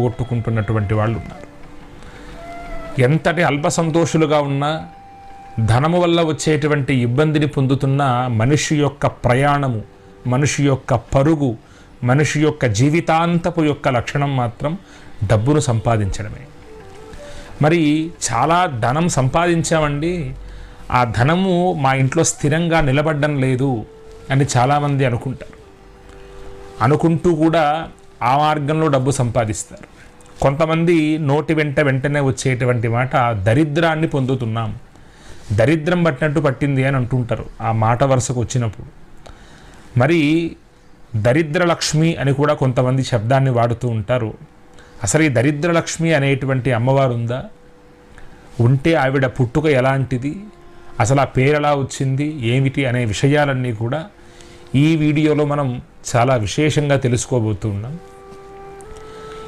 పోగొట్టుకుంటున్నటువంటి వాళ్ళు ఉన్నారు. ఎంతటి అల్ప సంతోషులుగా ఉన్నా ధనము వల్ల వచ్చేటువంటి ఇబ్బందిని పొందుతున్న మనిషి యొక్క ప్రయాణము, మనిషి యొక్క పరుగు, మనిషి యొక్క జీవితాంతపు యొక్క లక్షణం మాత్రం డబ్బును సంపాదించడమే. మరి చాలా ధనం సంపాదించామండి, ఆ ధనము మా ఇంట్లో స్థిరంగా నిలబడడం లేదు అని చాలామంది అనుకుంటారు. అనుకుంటూ కూడా ఆ మార్గంలో డబ్బు సంపాదిస్తారు. కొంతమంది నోటి వెంటనే వచ్చేటువంటి మాట దరిద్రాన్ని పొందుతున్నాం, దరిద్రం పట్టినట్టు పట్టింది అని అంటుంటారు ఆ మాట వరుసకు వచ్చినప్పుడు. మరి దరిద్ర లక్ష్మి అని కూడా కొంతమంది శబ్దాన్ని వాడుతూ ఉంటారు. అసలు ఈ దరిద్ర లక్ష్మి అనేటువంటి అమ్మవారు ఉందా? ఉంటే ఆవిడ పుట్టుక ఎలాంటిది, అసలు ఆ పేరు ఎలా వచ్చింది, ఏమిటి అనే విషయాలన్నీ కూడా ఈ వీడియోలో మనం చాలా విశేషంగా తెలుసుకోబోతూ ఉన్నాం.